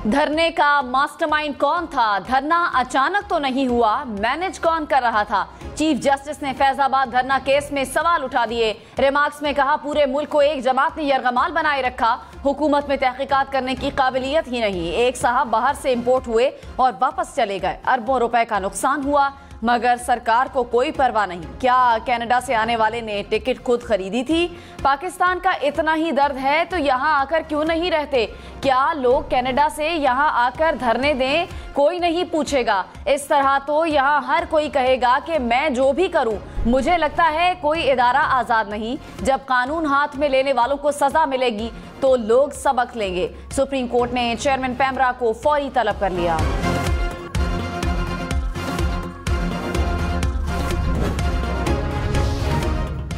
धरने का मास्टरमाइंड कौन था? धरना अचानक तो नहीं हुआ, मैनेज कौन कर रहा था? चीफ जस्टिस ने फैजाबाद धरना केस में सवाल उठा दिए। रिमार्क्स में कहा, पूरे मुल्क को एक जमात ने यरगमाल बनाए रखा, हुकूमत में तहकीकात करने की काबिलियत ही नहीं। एक साहब बाहर से इंपोर्ट हुए और वापस चले गए, अरबों रुपए का नुकसान हुआ, मगर सरकार को कोई परवाह नहीं। क्या कनाडा से आने वाले ने टिकट खुद खरीदी थी? पाकिस्तान का इतना ही दर्द है तो यहाँ आकर क्यों नहीं रहते? क्या लोग कनाडा से यहाँ आकर धरने दें, कोई नहीं पूछेगा। इस तरह तो यहाँ हर कोई कहेगा कि मैं जो भी करूं, मुझे लगता है कोई इदारा आजाद नहीं। जब कानून हाथ में लेने वालों को सजा मिलेगी तो लोग सबक लेंगे। सुप्रीम कोर्ट ने चेयरमैन पैमरा को फौरी तलब कर लिया।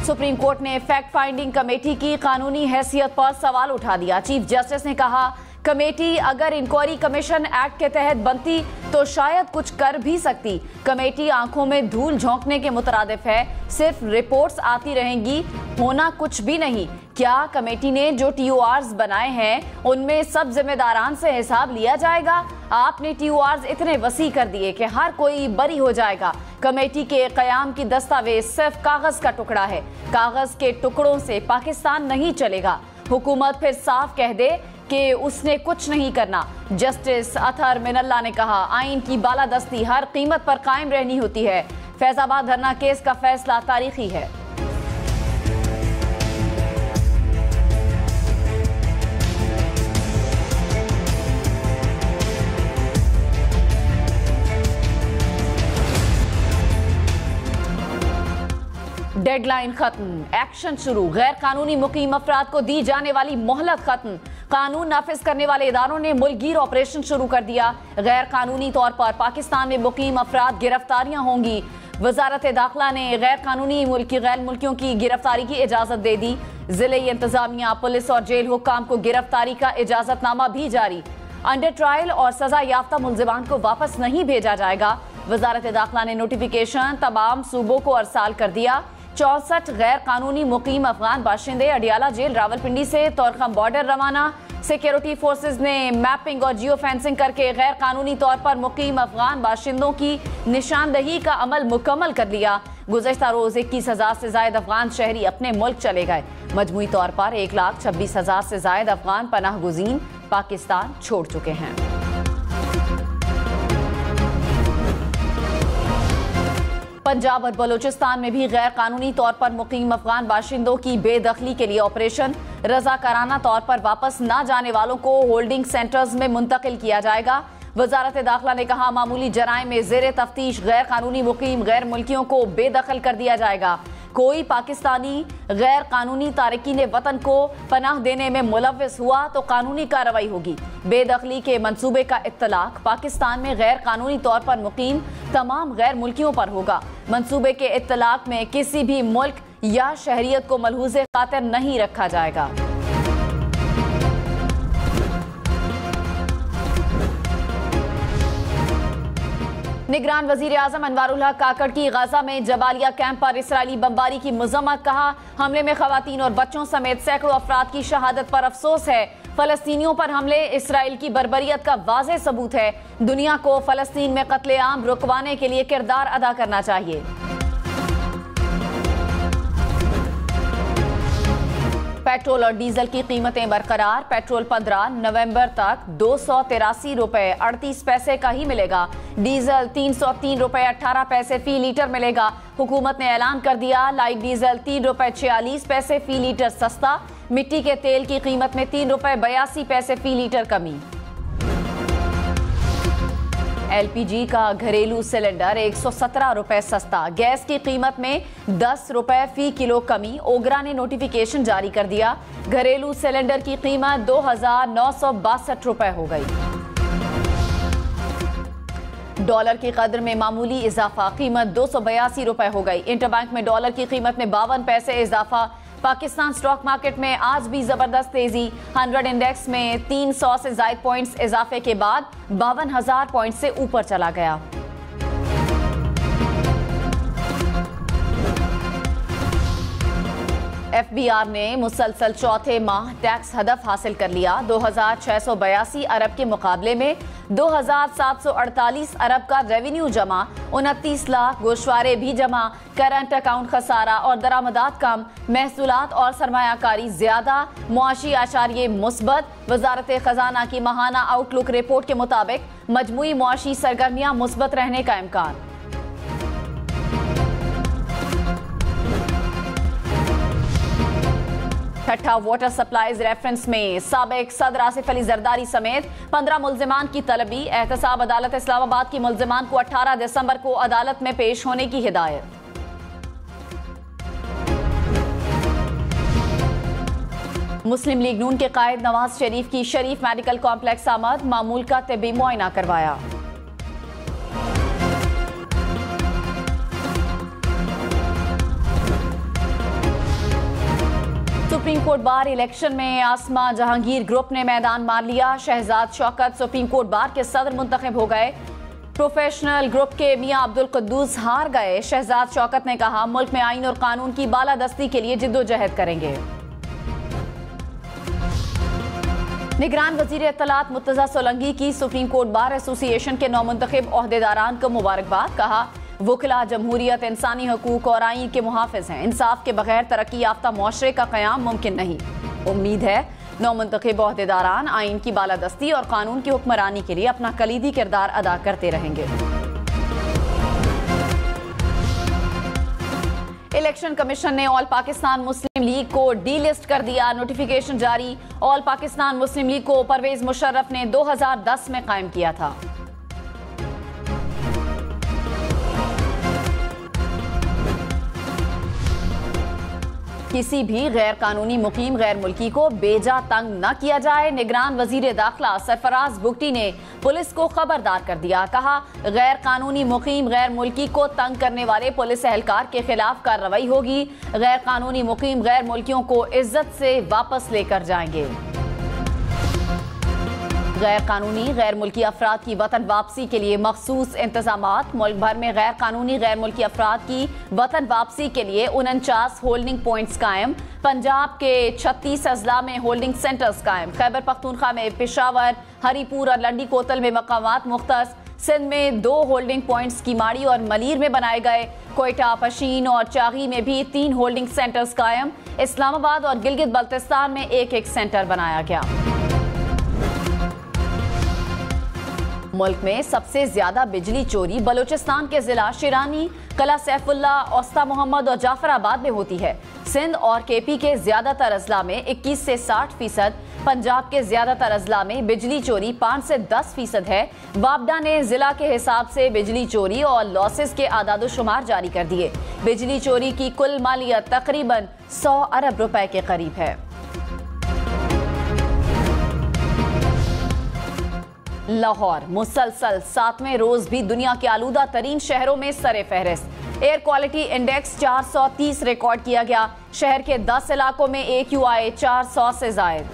सुप्रीम कोर्ट ने फैक्ट फाइंडिंग कमेटी की कानूनी हैसियत पर सवाल उठा दिया। चीफ जस्टिस ने कहा, कमेटी अगर इंक्वायरी कमीशन एक्ट के तहत बनती तो शायद कुछ कर भी सकती। कमेटी आंखों में धूल झोंकने के मुतरादिफ है, सिर्फ रिपोर्ट्स आती रहेंगी, होना कुछ भी नहीं। क्या कमेटी ने जो TORs बनाए हैं उनमें सब जिम्मेदारान से हिसाब लिया जाएगा? आपने TORs इतने वसी कर दिए कि हर कोई बरी हो जाएगा। कमेटी के कयाम की दस्तावेज सिर्फ कागज का टुकड़ा है, कागज के टुकड़ों से पाकिस्तान नहीं चलेगा। हुकूमत फिर साफ कह दे कि उसने कुछ नहीं करना। जस्टिस अतहर मिनल्ला ने कहा, आइन की बालादस्ती हर कीमत पर कायम रहनी होती है। फैजाबाद धरना केस का फैसला तारीखी है। डेडलाइन खत्म, एक्शन शुरू। गैर कानूनी मुकीम अफराद को दी जाने वाली मोहलत खत्म। कानून नाफिज करने वाले इदारों ने मुल्कगीर ऑपरेशन शुरू कर दिया। गैर कानूनी तौर पर पाकिस्तान में मुकीम अफराद गिरफ्तारियां होंगी। वजारत दाखिला ने गैर कानूनी गैर मुल्कियों की गिरफ्तारी की इजाजत दे दी। जिले इंतजामिया, पुलिस और जेल हुक्काम को गिरफ्तारी का इजाजतनामा भी जारी। अंडर ट्रायल और सजा याफ्ता मुलजिमान को वापस नहीं भेजा जाएगा। वजारत दाखिला ने नोटिफिकेशन तमाम सूबों को अरसाल कर दिया। 64 गैर कानूनी मुकीम अफगान बाशिंदे अडियाला जेल रावलपिंडी से तोरखम बॉर्डर रवाना। सिक्योरिटी फोर्सेज ने मैपिंग और जियो फेंसिंग करके गैर कानूनी तौर पर मुकीम अफगान बाशिंदों की निशानदही का अमल मुकम्मल कर लिया। गुज़श्ता रोज 21,000 से जायद अफगान शहरी अपने मुल्क चले गए। मजमूई तौर पर 1,26,000 से जायद अफगान पनाह गुज़ीन पाकिस्तान छोड़ चुके हैं। पंजाब और बलूचिस्तान में भी गैर कानूनी तौर पर मुकीम अफगान बाशिंदों की बेदखली के लिए ऑपरेशन। रजाकाराना तौर पर वापस न जाने वालों को होल्डिंग सेंटर्स में मुंतकिल किया जाएगा। वजारत दाखिला ने कहा, मामूली जराइम में ज़ेरे तफ्तीश गैर कानूनी मुकीम गैर मुल्कियों को बेदखल कर दिया जाएगा। कोई पाकिस्तानी गैर कानूनी तारकीन वतन को पनाह देने में मुलव्विस हुआ तो कानूनी कार्रवाई होगी। बेदखली के मंसूबे का इत्तलाक पाकिस्तान में गैर कानूनी तौर पर मुकीम तमाम गैर मुल्कियों पर होगा। मंसूबे के इत्तलाक में किसी भी मुल्क या शहरियत को मलहूज़े खातिर नहीं रखा जाएगा। निगरान वजीर आजम अनवारुल हक काकड़ की गाजा में जबालिया कैंप पर इसराइली बमबारी की मजम्मत। कहा, हमले में खवातीन और बच्चों समेत सैकड़ों अफराद की शहादत पर अफसोस है। फलस्तीनियों पर हमले इसराइल की बर्बरियत का वाज़ेह सबूत है। दुनिया को फलस्तीन में कत्लेआम रुकवाने के लिए किरदार अदा करना चाहिए। पेट्रोल और डीजल की कीमतें बरकरार। पेट्रोल 15 नवंबर तक 283 रुपए 38 पैसे का ही मिलेगा। डीजल 303 रुपए 18 पैसे फी लीटर मिलेगा। हुकूमत ने ऐलान कर दिया, लाइट डीजल 3 रुपए 46 पैसे फी लीटर सस्ता। मिट्टी के तेल की कीमत में 3 रुपए 82 पैसे फी लीटर कमी। LPG का घरेलू सिलेंडर 117 रुपए सस्ता। गैस की कीमत में 10 रुपए फी किलो कमी। ओगरा ने नोटिफिकेशन जारी कर दिया। घरेलू सिलेंडर की कीमत 2,962 रुपए हो गई। डॉलर की कदर में मामूली इजाफा, कीमत 282 रुपए हो गई। इंटरबैंक में डॉलर की कीमत में 52 पैसे इजाफा। पाकिस्तान स्टॉक मार्केट में आज भी जबरदस्त तेजी। 100 इंडेक्स में 300 से जायद पॉइंट्स इजाफे के बाद 52,000 पॉइंट से ऊपर चला गया। एफबीआर ने मुसलसल चौथे माह टैक्स हदफ हासिल कर लिया। 2682 अरब के मुकाबले में 2748 अरब का रेवेन्यू जमा, 29 लाख गोशवारे भी जमा, करंट अकाउंट खसारा और दरामदात कम, महसूलात और सरमायाकारी ज्यादा, मुआशी आशारिये मुस्बत। वजारत खजाना की माहाना आउटलुक रिपोर्ट के मुताबिक मजमूई मुआशी सरगर्मियां मुस्बत रहने का इम्कान। छठा वाटर सप्लाईज रेफरेंस में साबिक सदर आसिफ अली जरदारी समेत 15 मुल्जिमान की तलबी। एहतसाब अदालत इस्लामाबाद की मुल्जिमान को 18 दिसंबर को अदालत में पेश होने की हिदायत। मुस्लिम लीग नून के कायद नवाज शरीफ की शरीफ मेडिकल कॉम्प्लेक्स आमद, मामूल का तिब्बी मुआयना करवाया। सुप्रीम कोर्ट बार इलेक्शन में आसमा जहांगीर ग्रुप ने मैदान मार लिया। Shahzad Shaukat supreme court bar के सदर मुंतखब हो गए। प्रोफेशनल ग्रुप के मियां अब्दुल कुद्दूस हार गए। शहजाद शौकत ने कहा, मुल्क में आईन और कानून की बालादस्ती के लिए जिद्दोजहद करेंगे। निगरान वजीर इत्तलात मुर्तजा सोलंकी की सुप्रीम कोर्ट बार एसोसिएशन के नौमुंतखब ओहदेदारान को मुबारकबाद। कहा, वुकला जमहूरियत इंसानी हकूक और आईन के मुहाफिज हैं। इंसाफ के बगैर तरक्की याफ्ता मुआशरे का क़याम मुमकिन नहीं। उम्मीद है नौमुंतखब ओहदेदारान आईन की बालादस्ती और कानून की हुक्मरानी के लिए अपना कलीदी किरदार अदा करते रहेंगे। इलेक्शन कमीशन ने ऑल पाकिस्तान मुस्लिम लीग को डी लिस्ट कर दिया। नोटिफिकेशन जारी। ऑल पाकिस्तान मुस्लिम लीग को परवेज मुशर्रफ ने 2010 में कायम किया था। किसी भी गैर कानूनी मुकीम गैर मुल्की को बेजा तंग न किया जाए। निगरान वजीर दाखिला सरफराज बुगटी ने पुलिस को खबरदार कर दिया। कहा, गैर कानूनी मुकीम गैर मुल्की को तंग करने वाले पुलिस एहलकार के खिलाफ कार्रवाई होगी। गैर कानूनी मुकीम गैर मुल्कियों को इज्जत से वापस लेकर जाएंगे। गैर कानूनी गैर मुल्की अफराद की वतन वापसी के लिए मखसूस इंतजामात। मुल्क भर में गैर कानूनी गैर मुल्की अफराद की वतन वापसी के लिए 49 होल्डिंग पॉइंट्स कायम। पंजाब के 36 अजला में होल्डिंग सेंटर्स कायम। खैबर पख्तूनख्वा में पेशावर, हरीपुर और लंडी कोतल में मकामात मुख्तस। सिंध में 2 होल्डिंग पॉइंट्स कीमाड़ी और मलीर में बनाए गए। कोयटा, पशीन और चागी में भी 3 होल्डिंग सेंटर्स कायम। इस्लामाबाद और गिलगित बल्तिस्तान में 1-1 सेंटर बनाया गया। मुल्क में सबसे ज्यादा बिजली चोरी बलूचिस्तान के जिला शिरानी, कला सैफुल्ला, औस्ता मोहम्मद और जाफराबाद में होती है। सिंध और केपी के ज्यादातर अजला में 21 से 60%, पंजाब के ज्यादातर अजला में बिजली चोरी 5 से 10% है। वापडा ने जिला के हिसाब से बिजली चोरी और लॉसेस के आदादोशुमार जारी कर दिए। बिजली चोरी की कुल मालियत तकरीबन 100 अरब रुपए के करीब है। लाहौर मुसलसल 7वें रोज भी दुनिया के आलूदा तरीन शहरों में सरे फहरिस्त। एयर क्वालिटी इंडेक्स 430 रिकॉर्ड किया गया। शहर के 10 इलाकों में AQI 400 से जायद।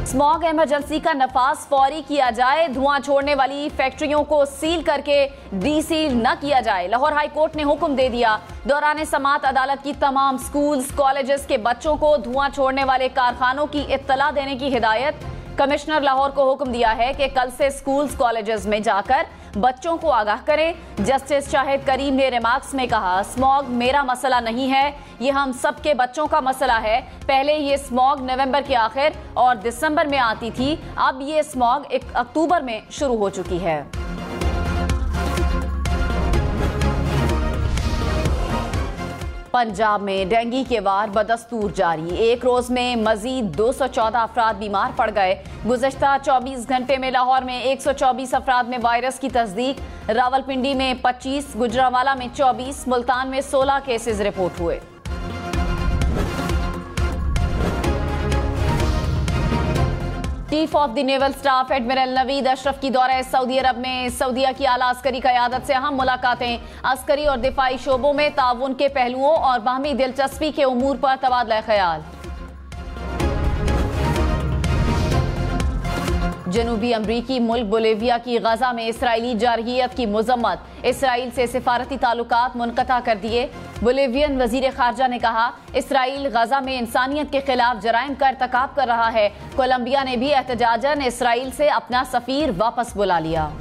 स्मॉग इमरजेंसी का नफाज फौरी किया जाए। धुआं छोड़ने वाली फैक्ट्रियों को सील करके डीसील न किया जाए। लाहौर हाई कोर्ट ने हुक्म दे दिया। दौरान समाअत अदालत की तमाम स्कूल्स कॉलेजेस के बच्चों को धुआं छोड़ने वाले कारखानों की इत्तला देने की हिदायत। कमिश्नर लाहौर को हुक्म दिया है कि कल से स्कूल्स कॉलेजेस में जाकर बच्चों को आगाह करें। जस्टिस शाहिद करीम ने रिमार्क्स में कहा, स्मॉग मेरा मसला नहीं है, ये हम सब के बच्चों का मसला है। पहले ये स्मॉग नवंबर के आखिर और दिसंबर में आती थी, अब ये स्मॉग 1 अक्टूबर में शुरू हो चुकी है। पंजाब में डेंगू के वार बदस्तूर जारी। एक रोज में मजीद 214 अफराद बीमार पड़ गए। गुज़श्ता 24 घंटे में लाहौर में 124 अफराद में वायरस की तस्दीक। रावलपिंडी में 25, गुजरांवाला में 24, मुल्तान में 16 केसेस रिपोर्ट हुए। Chief of the naval staff admiral Naveed Ashraf की दौरा सऊदी अरब में सऊदीया की आला अस्करी क़यादत से अहम मुलाकातें। अस्करी और दिफाई शोबों में ताउन के पहलुओं और बाहमी दिलचस्पी के उमूर पर तबादला ख्याल। जनूबी अमरीकी मुल्क बोलिविया की गजा में इसराइली जारहियत की मजम्मत, इसराइल से सिफारती ताल्लुकात मुनक़ता कर दिए। बोलिवियन वजीर खारजा ने कहा, इसराइल गजा में इंसानियत के खिलाफ जराइम का इर्तकाब कर रहा है। कोलंबिया ने भी एहतजाजन इसराइल से अपना सफीर वापस बुला लिया।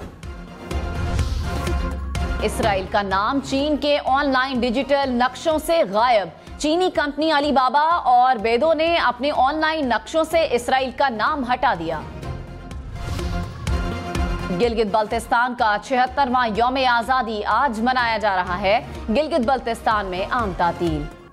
इसराइल का नाम चीन के ऑनलाइन डिजिटल नक्शों से गायब। चीनी कंपनी अलीबाबा और बेदो ने अपने ऑनलाइन नक्शों से इसराइल का नाम हटा दिया। गिलगित बल्तिस्तान का 76वां यौम आज़ादी आज मनाया जा रहा है। गिलगित बल्तिस्तान में आम तातील।